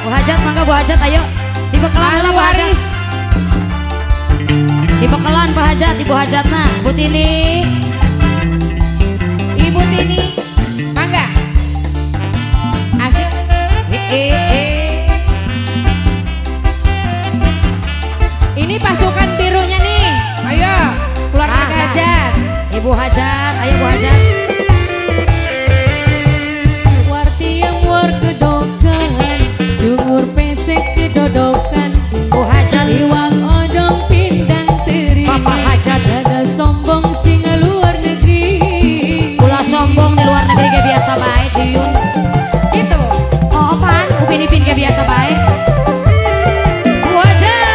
Bu Hajat, mangga Bu Hajat, ayo. Dibekelan lah Bu Hajat. Dibekelan Pak Hajat, Ibu Hajatna, Bu Tini. Ibu Tini, mangga. Asik. Ini pasukan birunya nih. Ayo, keluarga Hajat. Ibu Hajat, ayo Bu Hajat. Warti yang war kedokan, jungur pesek kedodokan. Bu Hajat, Iwang odong pindang teri. Bapak Hajat. Ada sombong singa luar negeri. Ulah sombong di luar negeri kayak biasa baik, Ciyun. Gitu. Oh, apaan? Upin Ipin kayak biasa baik. Bu Hajat.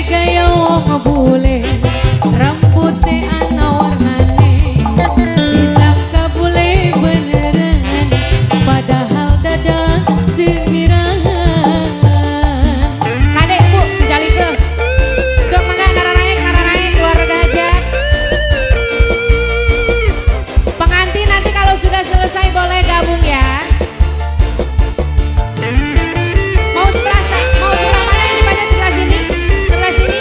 Gaya wong bule, rambutnya ana warnane. Disangka bule beneran, padahal dada semiran. Kadek Bu, jali ke. Sok mangga naranaik keluarga Hajat. Pengantin nanti kalau sudah selesai boleh gabung ya. Mau sebelah mana ini pada sebelah sini? Sebelah sini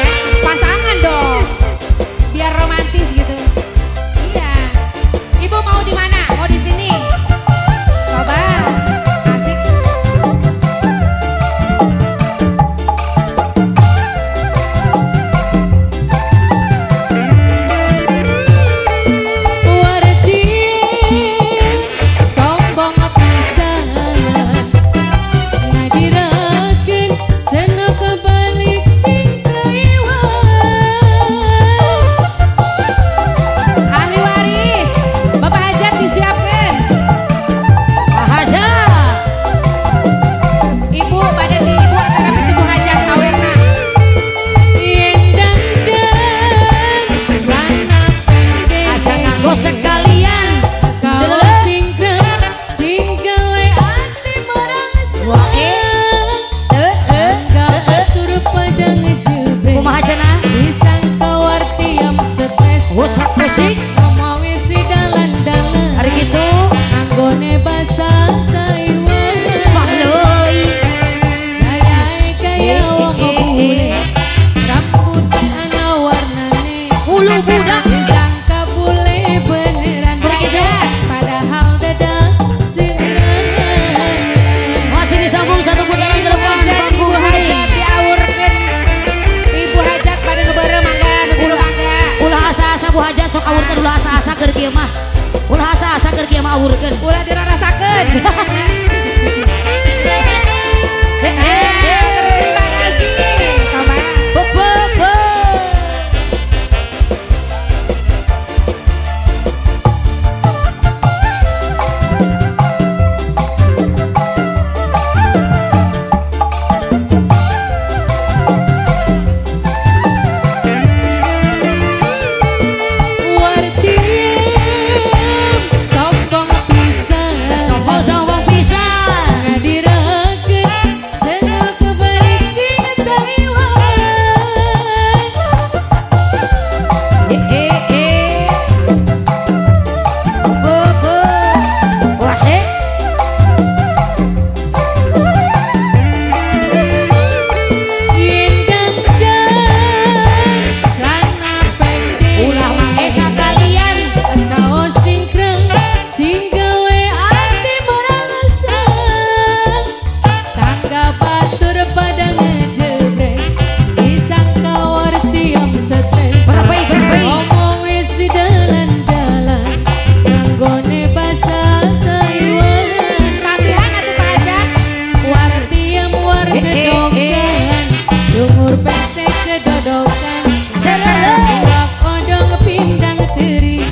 ya. Pasangan dong. Biar romantis gitu. Iya. Ibu mau di mana? Mau di sini? Coba. Asik. Warti sombong pisan. Ngadirakeun sena kebalik sing kaiwan. Ahli waris, Bapak Hajat disiapkan. Pak Hajat. Ibu pada di ibu atau dapat ibu Hajat awerna. Yendang celana pendek. Aja nganggo sekalian. Kau singkrang, sing gawe ati merasa. Wah, Gak batur pada ngejebrek. Kumaha cenah? Disangka warti yang stres. Wusak musik. Ngomongin si dalan-dalan. Hari gitu. Anggone basa Taiwan. Wah, leuy. Gaya wong bule. Rambut ana warnane. Ulu budak. Disangka bule beneran. Begitu. Padahal dada semiran. Masih disambung satu putaran ke depan di panggung Ibu hari. Hajat diawurkeun. Ibu Hajat pada nu beureu mangga, nu biru mangga. Ulah asa-asa Bu Hajat sok awurkeun, ulah asa-asa keur kieu mah. Ulah asa-asa keur kieu mah awurkeun. Ulah dirarasakeun. Terima kasih. Coba. Bebe. Warti sombong pisan. Sombong-sombong pisan. Ngadirakeun sena kebalik sing Taiwan. Bebe. Wasik. Yendang celana pendek. Ulah mangke sakalian. Engkau singkrang, sing gawe ati merangsan. Tangga batur pada ngejebrek. Disangka warti yang stres. Berbaik. Ngomong wis di dalan-dalan. Nganggone basa Taiwan. Tabihan atuh Pak Hajat. Warti yang war kedokan. Dungur pesek kedodokan. Iwak odong pindang teri.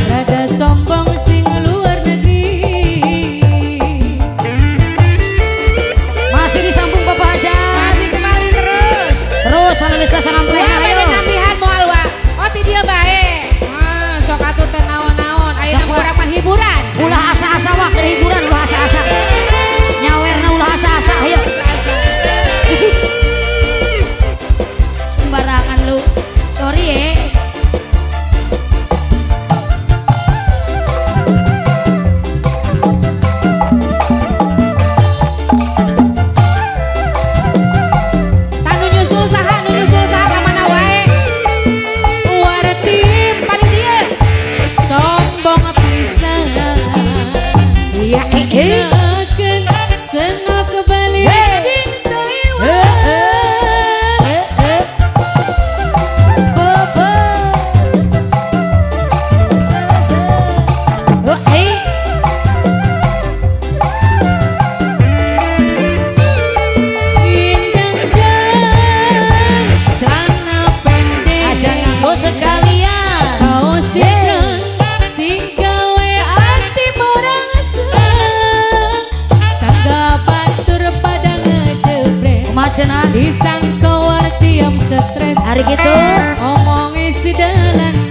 Rada sombong sing luar negeri. Masih disambung Bapak Hajat. Masih kembali terus. Terus anu geus sasampean Wah, ayo. pada nampihan moal wa. Oh ti dia bae. Sok atuh teu naon-naon. Aya Sok, kurang mah hiburan. Ulah asa-asa wah keur hiburan, ulah asa-asa. Nyawerna ulah asa-asa ayo. Sembarangan lu. Sorry ya. Akan senang kembali sing sekalian kau sing gawe ati morang seneng sangga batur pada ngejebret kumaha disangka wartiam stres hari gitu omongi si dalan